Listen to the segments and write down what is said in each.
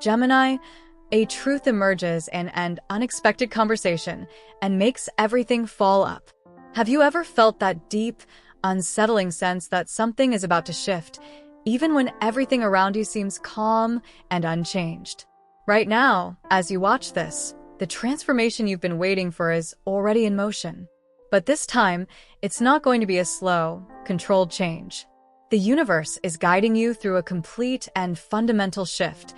Gemini, a truth emerges in an unexpected conversation and makes everything fall up. Have you ever felt that deep, unsettling sense that something is about to shift, even when everything around you seems calm and unchanged? Right now, as you watch this, the transformation you've been waiting for is already in motion. But this time, it's not going to be a slow, controlled change. The universe is guiding you through a complete and fundamental shift,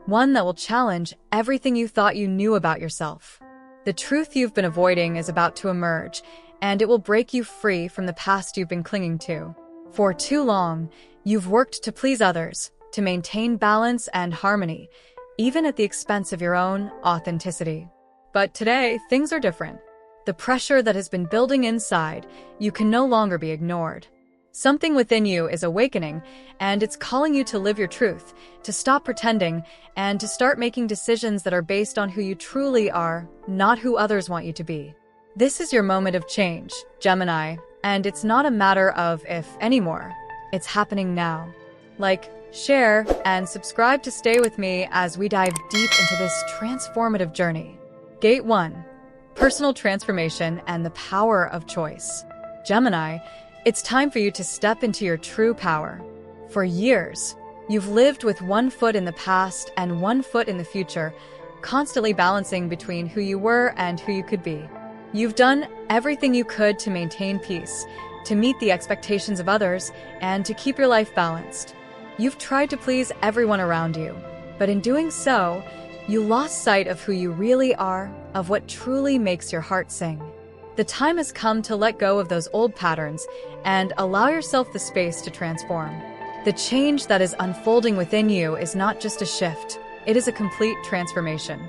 one that will challenge everything you thought you knew about yourself. The truth you've been avoiding is about to emerge, and it will break you free from the past you've been clinging to. For too long, you've worked to please others, to maintain balance and harmony, even at the expense of your own authenticity. But today, things are different. The pressure that has been building inside you can no longer be ignored. Something within you is awakening, and it's calling you to live your truth, to stop pretending, and to start making decisions that are based on who you truly are, not who others want you to be. This is your moment of change, Gemini, and it's not a matter of if anymore. It's happening now. Like, share, and subscribe to stay with me as we dive deep into this transformative journey. Gate 1. Personal transformation and the power of choice. Gemini, it's time for you to step into your true power. For years, you've lived with one foot in the past and one foot in the future, constantly balancing between who you were and who you could be. You've done everything you could to maintain peace, to meet the expectations of others, and to keep your life balanced. You've tried to please everyone around you, but in doing so, you lost sight of who you really are, of what truly makes your heart sing. The time has come to let go of those old patterns and allow yourself the space to transform. The change that is unfolding within you is not just a shift, it is a complete transformation.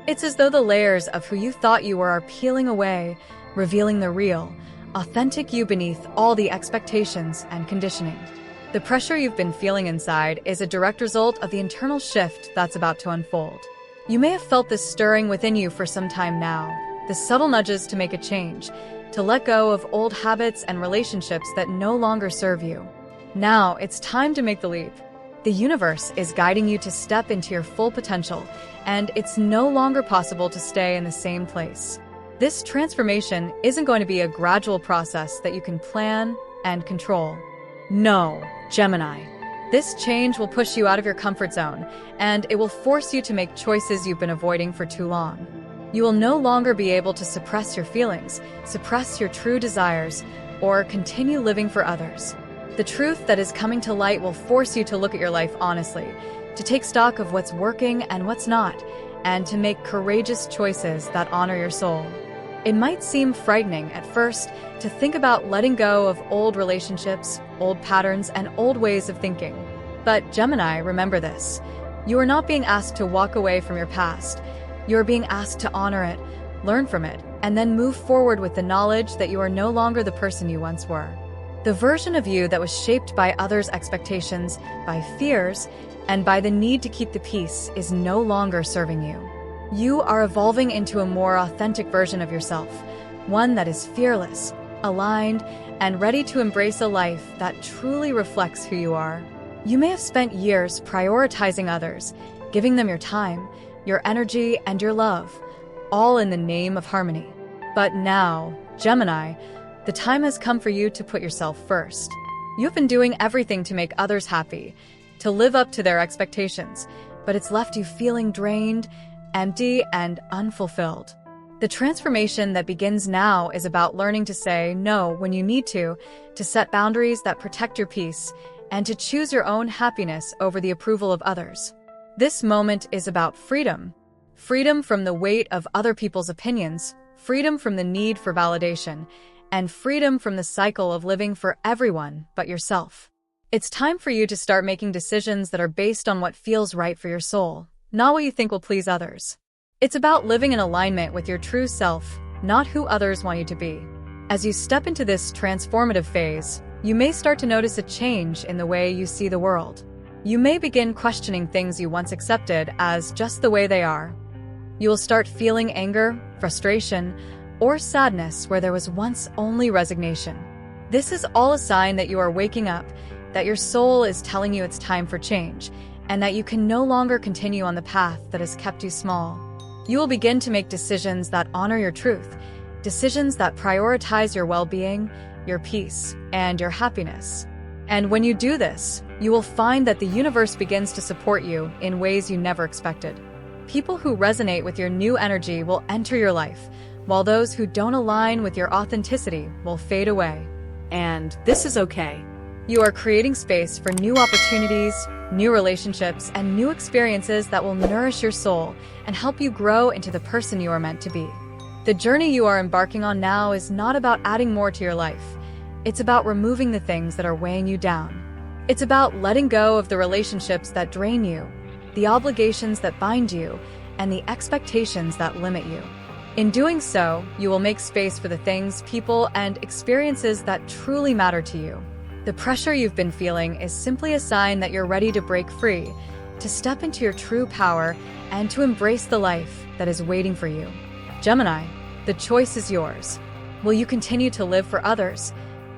It's as though the layers of who you thought you were are peeling away, revealing the real, authentic you beneath all the expectations and conditioning. The pressure you've been feeling inside is a direct result of the internal shift that's about to unfold. You may have felt this stirring within you for some time now, the subtle nudges to make a change, to let go of old habits and relationships that no longer serve you. Now, it's time to make the leap. The universe is guiding you to step into your full potential, and it's no longer possible to stay in the same place. This transformation isn't going to be a gradual process that you can plan and control. No, Gemini. This change will push you out of your comfort zone, and it will force you to make choices you've been avoiding for too long. You will no longer be able to suppress your feelings, suppress your true desires, or continue living for others. The truth that is coming to light will force you to look at your life honestly, to take stock of what's working and what's not, and to make courageous choices that honor your soul. It might seem frightening at first to think about letting go of old relationships, old patterns, and old ways of thinking. But Gemini, remember this. You are not being asked to walk away from your past. You are being asked to honor it, learn from it, and then move forward with the knowledge that you are no longer the person you once were. The version of you that was shaped by others' expectations, by fears, and by the need to keep the peace is no longer serving you. You are evolving into a more authentic version of yourself, one that is fearless, aligned, and ready to embrace a life that truly reflects who you are. You may have spent years prioritizing others, giving them your time, your energy, and your love, all in the name of harmony. But now, Gemini, the time has come for you to put yourself first. You've been doing everything to make others happy, to live up to their expectations, but it's left you feeling drained, empty, and unfulfilled. The transformation that begins now is about learning to say no when you need to set boundaries that protect your peace, and to choose your own happiness over the approval of others. This moment is about freedom. Freedom from the weight of other people's opinions, freedom from the need for validation, and freedom from the cycle of living for everyone but yourself. It's time for you to start making decisions that are based on what feels right for your soul, not what you think will please others. It's about living in alignment with your true self, not who others want you to be. As you step into this transformative phase, you may start to notice a change in the way you see the world. You may begin questioning things you once accepted as just the way they are. You will start feeling anger, frustration, or sadness where there was once only resignation. This is all a sign that you are waking up, that your soul is telling you it's time for change, and that you can no longer continue on the path that has kept you small. You will begin to make decisions that honor your truth, decisions that prioritize your well-being, your peace, and your happiness. And when you do this, you will find that the universe begins to support you in ways you never expected. People who resonate with your new energy will enter your life, while those who don't align with your authenticity will fade away. And this is okay. You are creating space for new opportunities, new relationships, and new experiences that will nourish your soul and help you grow into the person you are meant to be. The journey you are embarking on now is not about adding more to your life. It's about removing the things that are weighing you down. It's about letting go of the relationships that drain you, the obligations that bind you, and the expectations that limit you. In doing so, you will make space for the things, people, and experiences that truly matter to you. The pressure you've been feeling is simply a sign that you're ready to break free, to step into your true power, and to embrace the life that is waiting for you. Gemini, the choice is yours. Will you continue to live for others,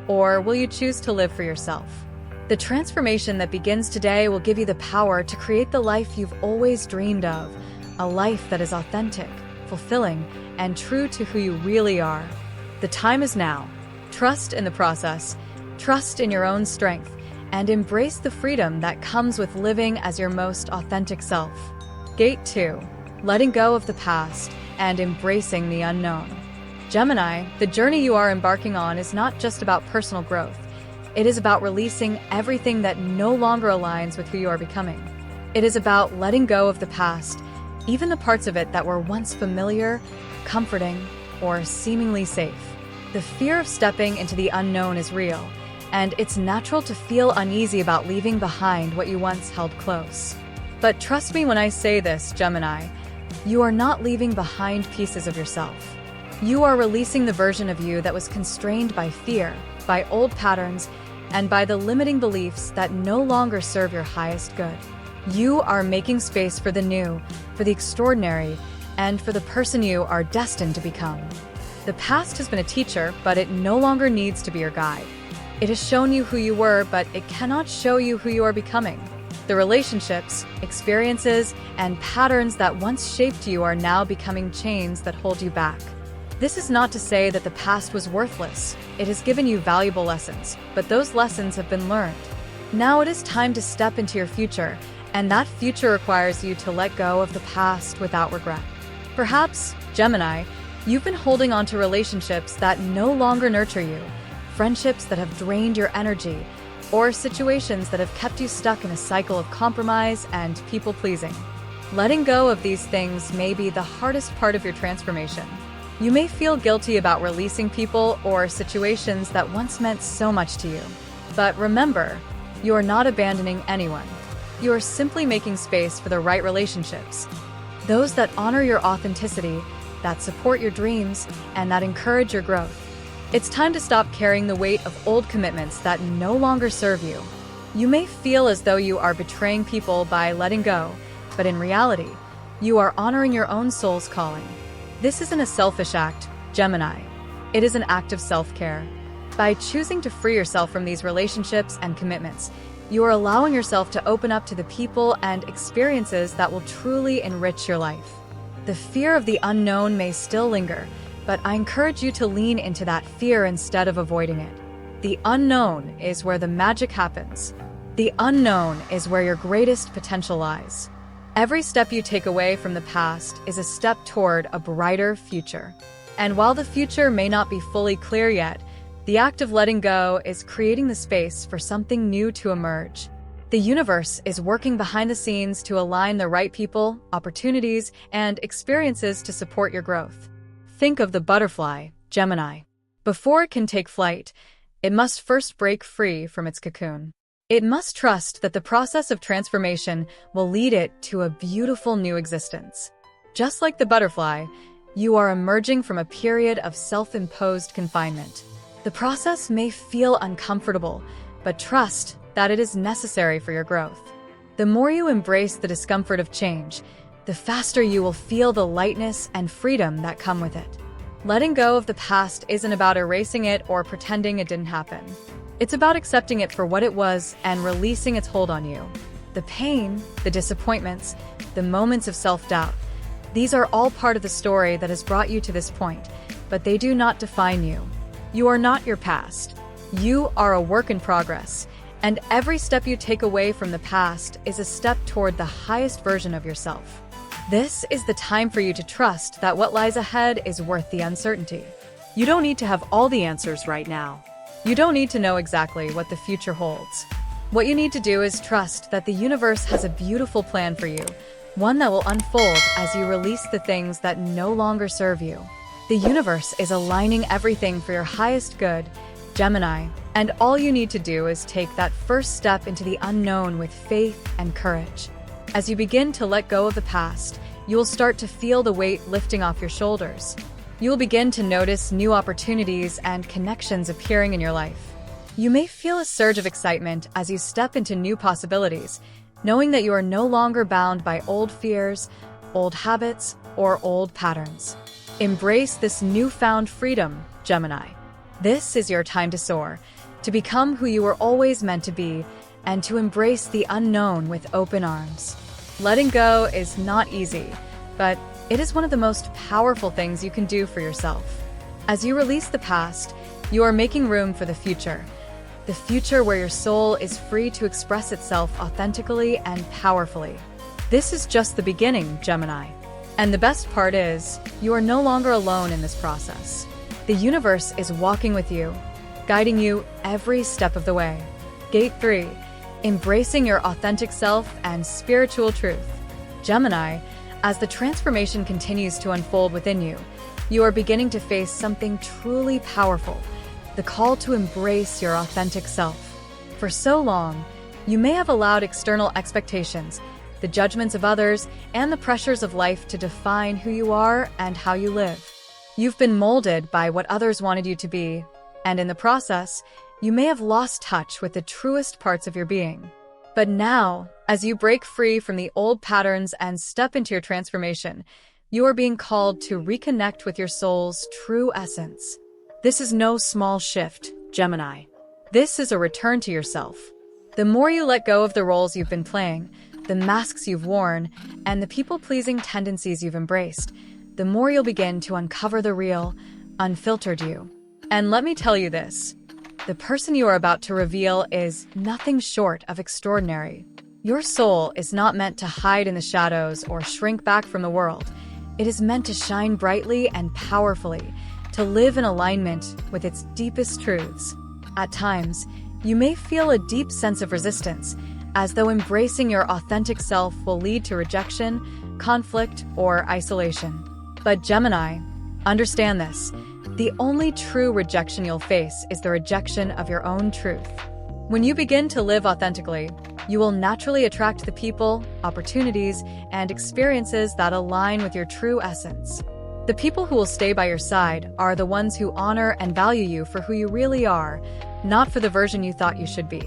or will you choose to live for yourself? The transformation that begins today will give you the power to create the life you've always dreamed of, a life that is authentic, fulfilling, and true to who you really are. The time is now. Trust in the process, trust in your own strength, and embrace the freedom that comes with living as your most authentic self. Gate 2. Letting go of the past and embracing the unknown. Gemini, the journey you are embarking on is not just about personal growth. It is about releasing everything that no longer aligns with who you are becoming. It is about letting go of the past, even the parts of it that were once familiar, comforting, or seemingly safe. The fear of stepping into the unknown is real, and it's natural to feel uneasy about leaving behind what you once held close. But trust me when I say this, Gemini, you are not leaving behind pieces of yourself. You are releasing the version of you that was constrained by fear, by old patterns, and by the limiting beliefs that no longer serve your highest good. You are making space for the new, for the extraordinary, and for the person you are destined to become. The past has been a teacher, but it no longer needs to be your guide. It has shown you who you were, but it cannot show you who you are becoming. The relationships, experiences, and patterns that once shaped you are now becoming chains that hold you back. This is not to say that the past was worthless. It has given you valuable lessons, but those lessons have been learned. Now it is time to step into your future, and that future requires you to let go of the past without regret. Perhaps, Gemini, you've been holding on to relationships that no longer nurture you, friendships that have drained your energy, or situations that have kept you stuck in a cycle of compromise and people-pleasing. Letting go of these things may be the hardest part of your transformation. You may feel guilty about releasing people or situations that once meant so much to you. But remember, you are not abandoning anyone. You are simply making space for the right relationships. Those that honor your authenticity, that support your dreams, and that encourage your growth. It's time to stop carrying the weight of old commitments that no longer serve you. You may feel as though you are betraying people by letting go, but in reality, you are honoring your own soul's calling. This isn't a selfish act, Gemini. It is an act of self-care. By choosing to free yourself from these relationships and commitments, you are allowing yourself to open up to the people and experiences that will truly enrich your life. The fear of the unknown may still linger, but I encourage you to lean into that fear instead of avoiding it. The unknown is where the magic happens. The unknown is where your greatest potential lies. Every step you take away from the past is a step toward a brighter future. And while the future may not be fully clear yet, the act of letting go is creating the space for something new to emerge. The universe is working behind the scenes to align the right people, opportunities, and experiences to support your growth. Think of the butterfly, Gemini. Before it can take flight, it must first break free from its cocoon. It must trust that the process of transformation will lead it to a beautiful new existence. Just like the butterfly, you are emerging from a period of self-imposed confinement. The process may feel uncomfortable, but trust that it is necessary for your growth. The more you embrace the discomfort of change, the faster you will feel the lightness and freedom that come with it. Letting go of the past isn't about erasing it or pretending it didn't happen. It's about accepting it for what it was and releasing its hold on you. The pain, the disappointments, the moments of self-doubt. These are all part of the story that has brought you to this point, but they do not define you. You are not your past. You are a work in progress, and every step you take away from the past is a step toward the highest version of yourself. This is the time for you to trust that what lies ahead is worth the uncertainty. You don't need to have all the answers right now. You don't need to know exactly what the future holds. What you need to do is trust that the universe has a beautiful plan for you, one that will unfold as you release the things that no longer serve you. The universe is aligning everything for your highest good, Gemini, and all you need to do is take that first step into the unknown with faith and courage. As you begin to let go of the past, you will start to feel the weight lifting off your shoulders. You will begin to notice new opportunities and connections appearing in your life. You may feel a surge of excitement as you step into new possibilities, knowing that you are no longer bound by old fears, old habits, or old patterns. Embrace this newfound freedom, Gemini. This is your time to soar, to become who you were always meant to be, and to embrace the unknown with open arms. Letting go is not easy, but it is one of the most powerful things you can do for yourself. As you release the past, you are making room for the future where your soul is free to express itself authentically and powerfully. This is just the beginning, Gemini. And the best part is, you are no longer alone in this process. The universe is walking with you, guiding you every step of the way. Gate 3. Embracing your authentic self and spiritual truth. Gemini, as the transformation continues to unfold within you, you are beginning to face something truly powerful, the call to embrace your authentic self. For so long, you may have allowed external expectations, the judgments of others, and the pressures of life to define who you are and how you live. You've been molded by what others wanted you to be, and in the process, you may have lost touch with the truest parts of your being. But now, as you break free from the old patterns and step into your transformation, you are being called to reconnect with your soul's true essence. This is no small shift, Gemini. This is a return to yourself. The more you let go of the roles you've been playing, the masks you've worn, and the people-pleasing tendencies you've embraced, the more you'll begin to uncover the real, unfiltered you. And let me tell you this, the person you are about to reveal is nothing short of extraordinary. Your soul is not meant to hide in the shadows or shrink back from the world. It is meant to shine brightly and powerfully, to live in alignment with its deepest truths. At times, you may feel a deep sense of resistance, as though embracing your authentic self will lead to rejection, conflict, or isolation. But Gemini, understand this. The only true rejection you'll face is the rejection of your own truth. When you begin to live authentically, you will naturally attract the people, opportunities, and experiences that align with your true essence. The people who will stay by your side are the ones who honor and value you for who you really are, not for the version you thought you should be.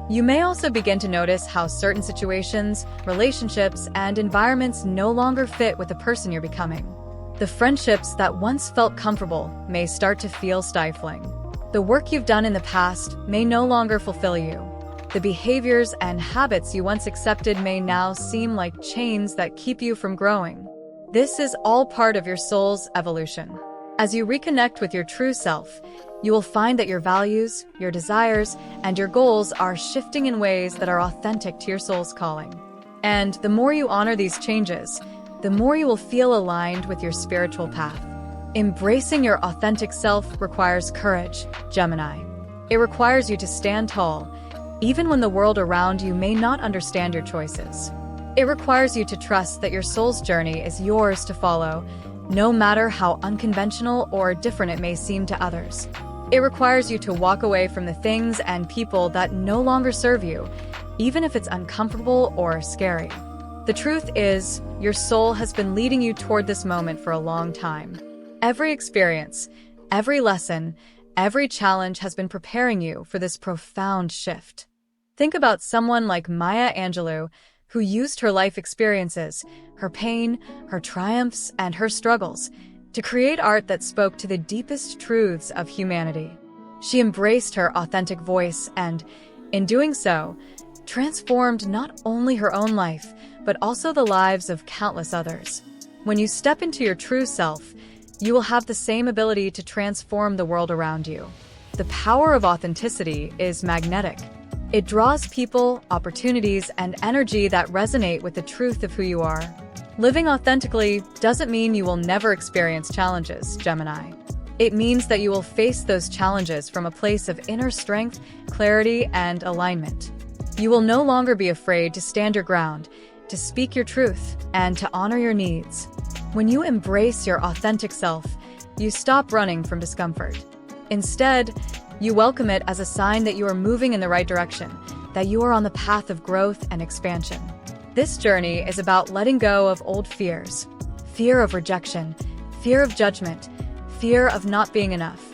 You may also begin to notice how certain situations, relationships, and environments no longer fit with the person you're becoming. The friendships that once felt comfortable may start to feel stifling. The work you've done in the past may no longer fulfill you. The behaviors and habits you once accepted may now seem like chains that keep you from growing. This is all part of your soul's evolution. As you reconnect with your true self, you will find that your values, your desires, and your goals are shifting in ways that are authentic to your soul's calling. And the more you honor these changes, the more you will feel aligned with your spiritual path. Embracing your authentic self requires courage, Gemini. It requires you to stand tall, even when the world around you may not understand your choices. It requires you to trust that your soul's journey is yours to follow, no matter how unconventional or different it may seem to others. It requires you to walk away from the things and people that no longer serve you, even if it's uncomfortable or scary. The truth is, your soul has been leading you toward this moment for a long time. Every experience, every lesson, every challenge has been preparing you for this profound shift. Think about someone like Maya Angelou, who used her life experiences, her pain, her triumphs, and her struggles to create art that spoke to the deepest truths of humanity. She embraced her authentic voice and, in doing so, transformed not only her own life, but also the lives of countless others. When you step into your true self, you will have the same ability to transform the world around you. The power of authenticity is magnetic. It draws people, opportunities, and energy that resonate with the truth of who you are. Living authentically doesn't mean you will never experience challenges, Gemini. It means that you will face those challenges from a place of inner strength, clarity, and alignment. You will no longer be afraid to stand your ground, to speak your truth, and to honor your needs. When you embrace your authentic self, you stop running from discomfort. Instead, you welcome it as a sign that you are moving in the right direction, that you are on the path of growth and expansion. This journey is about letting go of old fears. Fear of rejection, fear of judgment, fear of not being enough,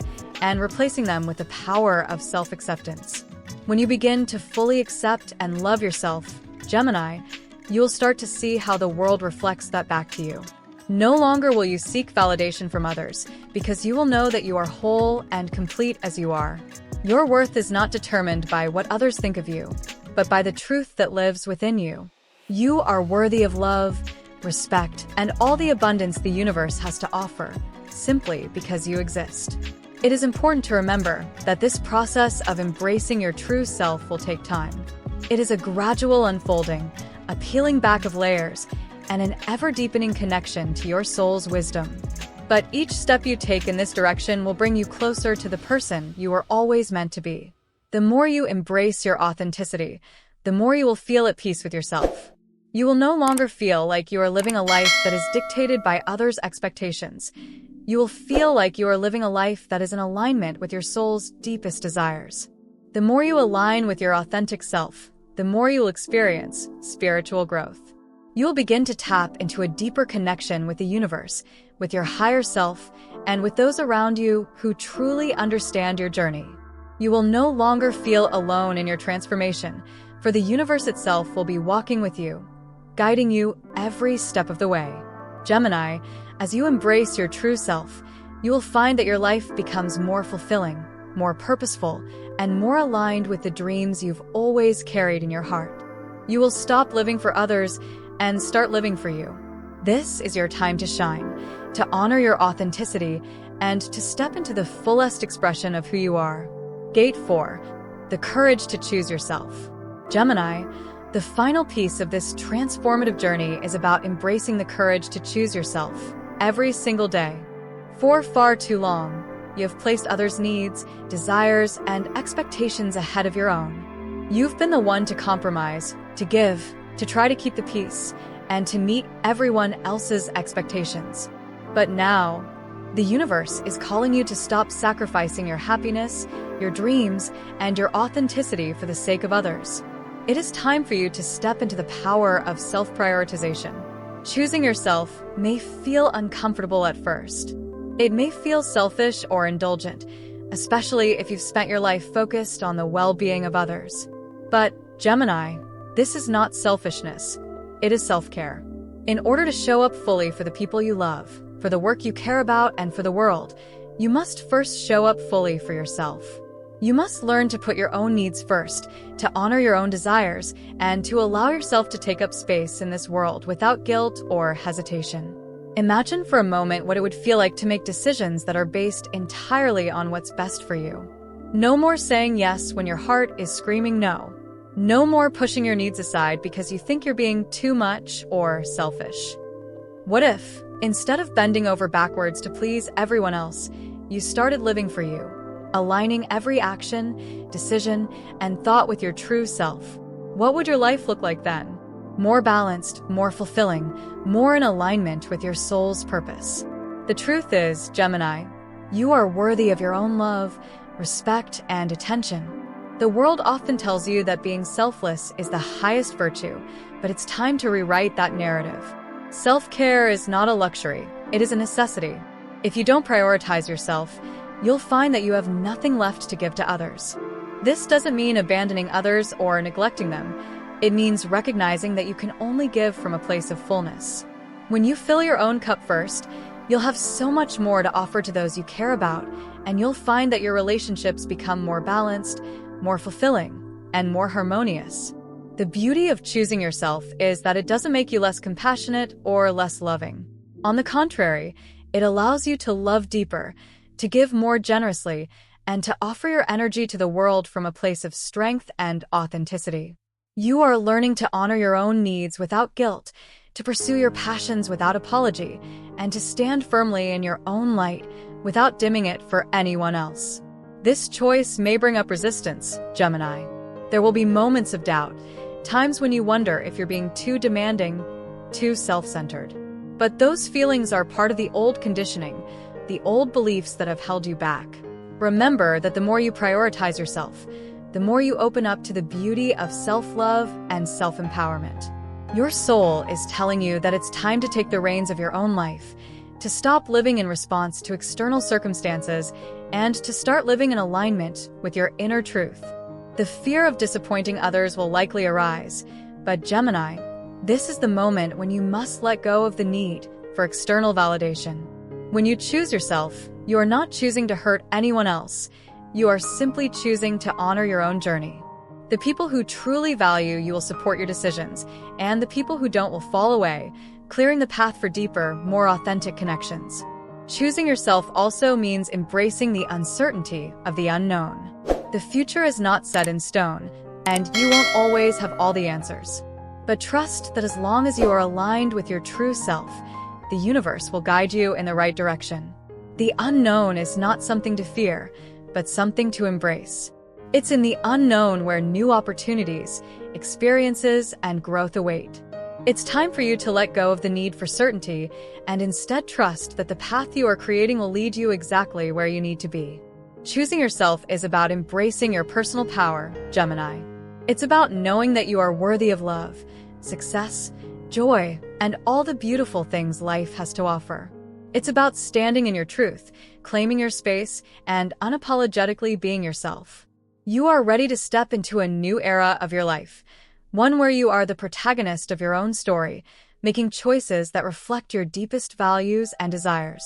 and replacing them with the power of self-acceptance. When you begin to fully accept and love yourself, Gemini, you'll start to see how the world reflects that back to you. No longer will you seek validation from others, because you will know that you are whole and complete as you are. Your worth is not determined by what others think of you, but by the truth that lives within you. You are worthy of love, respect, and all the abundance the universe has to offer, simply because you exist. It is important to remember that this process of embracing your true self will take time. It is a gradual unfolding, a peeling back of layers, and an ever-deepening connection to your soul's wisdom. But each step you take in this direction will bring you closer to the person you were always meant to be. The more you embrace your authenticity, the more you will feel at peace with yourself. You will no longer feel like you are living a life that is dictated by others' expectations. You will feel like you are living a life that is in alignment with your soul's deepest desires. The more you align with your authentic self, the more you will experience spiritual growth. You will begin to tap into a deeper connection with the universe, with your higher self, and with those around you who truly understand your journey. You will no longer feel alone in your transformation, for the universe itself will be walking with you, guiding you every step of the way. Gemini, as you embrace your true self, you will find that your life becomes more fulfilling, more purposeful, and more aligned with the dreams you've always carried in your heart. You will stop living for others and start living for you. This is your time to shine, to honor your authenticity, and to step into the fullest expression of who you are. Gate 4. The courage to choose yourself. Gemini, the final piece of this transformative journey is about embracing the courage to choose yourself every single day. For far too long, you have placed others' needs, desires, and expectations ahead of your own. You've been the one to compromise, to give, to try to keep the peace, and to meet everyone else's expectations. But now, the universe is calling you to stop sacrificing your happiness, your dreams, and your authenticity for the sake of others. It is time for you to step into the power of self-prioritization. Choosing yourself may feel uncomfortable at first. It may feel selfish or indulgent, especially if you've spent your life focused on the well-being of others. But, Gemini, this is not selfishness. It is self-care. In order to show up fully for the people you love, for the work you care about, and for the world, you must first show up fully for yourself. You must learn to put your own needs first, to honor your own desires, and to allow yourself to take up space in this world without guilt or hesitation. Imagine for a moment what it would feel like to make decisions that are based entirely on what's best for you. No more saying yes when your heart is screaming no. No more pushing your needs aside because you think you're being too much or selfish. What if, instead of bending over backwards to please everyone else, you started living for you, aligning every action, decision, and thought with your true self? What would your life look like then? More balanced, more fulfilling, more in alignment with your soul's purpose. The truth is, Gemini, you are worthy of your own love, respect, and attention. The world often tells you that being selfless is the highest virtue, but it's time to rewrite that narrative. Self-care is not a luxury, it is a necessity. If you don't prioritize yourself, you'll find that you have nothing left to give to others. This doesn't mean abandoning others or neglecting them. It means recognizing that you can only give from a place of fullness. When you fill your own cup first, you'll have so much more to offer to those you care about, and you'll find that your relationships become more balanced, more fulfilling, and more harmonious. The beauty of choosing yourself is that it doesn't make you less compassionate or less loving. On the contrary, it allows you to love deeper, to give more generously, and to offer your energy to the world from a place of strength and authenticity. You are learning to honor your own needs without guilt, to pursue your passions without apology, and to stand firmly in your own light without dimming it for anyone else. This choice may bring up resistance, Gemini. There will be moments of doubt, times when you wonder if you're being too demanding, too self-centered. But those feelings are part of the old conditioning, the old beliefs that have held you back. Remember that the more you prioritize yourself, the more you open up to the beauty of self-love and self-empowerment. Your soul is telling you that it's time to take the reins of your own life, to stop living in response to external circumstances, and to start living in alignment with your inner truth. The fear of disappointing others will likely arise, but Gemini, this is the moment when you must let go of the need for external validation. When you choose yourself, you are not choosing to hurt anyone else. You are simply choosing to honor your own journey. The people who truly value you will support your decisions, and the people who don't will fall away, clearing the path for deeper, more authentic connections. Choosing yourself also means embracing the uncertainty of the unknown. The future is not set in stone, and you won't always have all the answers. But trust that as long as you are aligned with your true self, the universe will guide you in the right direction. The unknown is not something to fear, but something to embrace. It's in the unknown where new opportunities, experiences, and growth await. It's time for you to let go of the need for certainty and instead trust that the path you are creating will lead you exactly where you need to be. Choosing yourself is about embracing your personal power, Gemini. It's about knowing that you are worthy of love, success, joy, and all the beautiful things life has to offer. It's about standing in your truth, claiming your space, and unapologetically being yourself. You are ready to step into a new era of your life, one where you are the protagonist of your own story, making choices that reflect your deepest values and desires.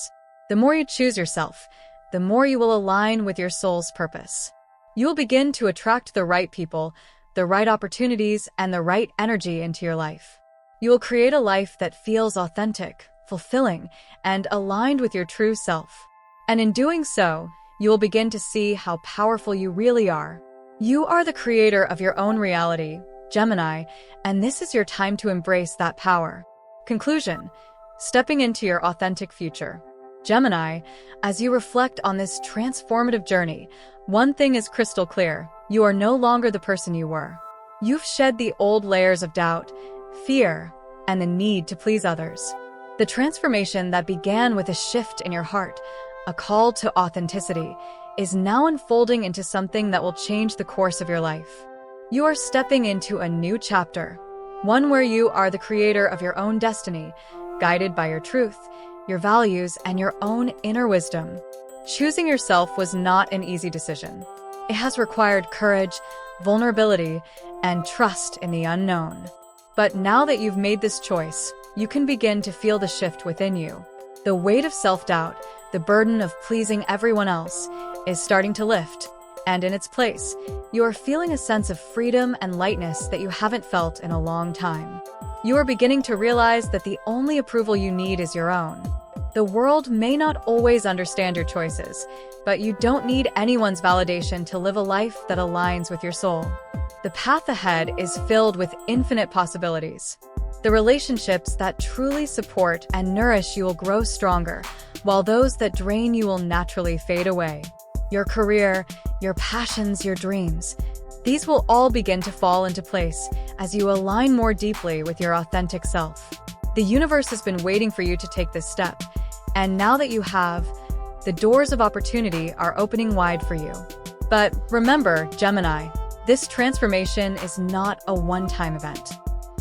The more you choose yourself, the more you will align with your soul's purpose. You will begin to attract the right people, the right opportunities, and the right energy into your life. You will create a life that feels authentic, fulfilling, and aligned with your true self. And in doing so, you will begin to see how powerful you really are. You are the creator of your own reality, Gemini, and this is your time to embrace that power. Conclusion: stepping into your authentic future. Gemini, as you reflect on this transformative journey, one thing is crystal clear: you are no longer the person you were. You've shed the old layers of doubt, fear, and the need to please others. The transformation that began with a shift in your heart, a call to authenticity, is now unfolding into something that will change the course of your life. You are stepping into a new chapter, one where you are the creator of your own destiny, guided by your truth, your values, and your own inner wisdom. Choosing yourself was not an easy decision. It has required courage, vulnerability, and trust in the unknown. But now that you've made this choice, you can begin to feel the shift within you. The weight of self-doubt, the burden of pleasing everyone else, is starting to lift, and in its place, you are feeling a sense of freedom and lightness that you haven't felt in a long time. You are beginning to realize that the only approval you need is your own. The world may not always understand your choices, but you don't need anyone's validation to live a life that aligns with your soul. The path ahead is filled with infinite possibilities. The relationships that truly support and nourish you will grow stronger, while those that drain you will naturally fade away. Your career, your passions, your dreams, these will all begin to fall into place as you align more deeply with your authentic self. The universe has been waiting for you to take this step, and now that you have, the doors of opportunity are opening wide for you. But remember, Gemini, this transformation is not a one-time event.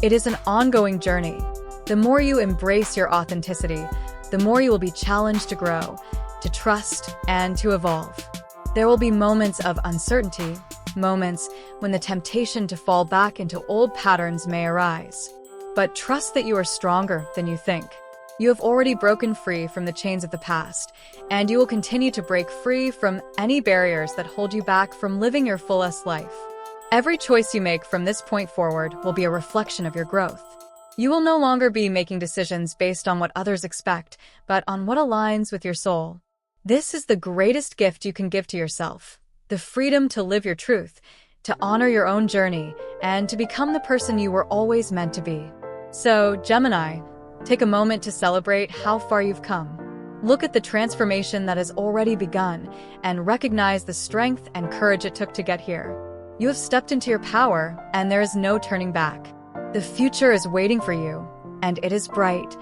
It is an ongoing journey. The more you embrace your authenticity, the more you will be challenged to grow, to trust, and to evolve. There will be moments of uncertainty, moments when the temptation to fall back into old patterns may arise. But trust that you are stronger than you think. You have already broken free from the chains of the past, and you will continue to break free from any barriers that hold you back from living your fullest life. Every choice you make from this point forward will be a reflection of your growth. You will no longer be making decisions based on what others expect, but on what aligns with your soul. This is the greatest gift you can give to yourself: the freedom to live your truth, to honor your own journey, and to become the person you were always meant to be. So, Gemini, take a moment to celebrate how far you've come. Look at the transformation that has already begun and recognize the strength and courage it took to get here. You have stepped into your power, and there is no turning back. The future is waiting for you, and it is bright,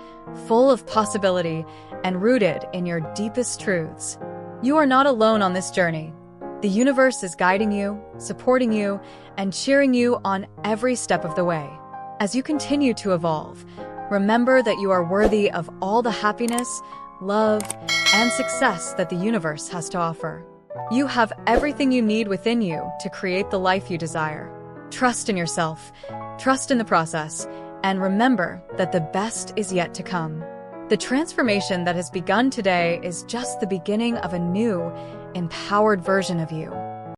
full of possibility, and rooted in your deepest truths. You are not alone on this journey. The universe is guiding you, supporting you, and cheering you on every step of the way. As you continue to evolve, remember that you are worthy of all the happiness, love, and success that the universe has to offer. You have everything you need within you to create the life you desire. Trust in yourself, trust in the process, and remember that the best is yet to come. The transformation that has begun today is just the beginning of a new, empowered version of you.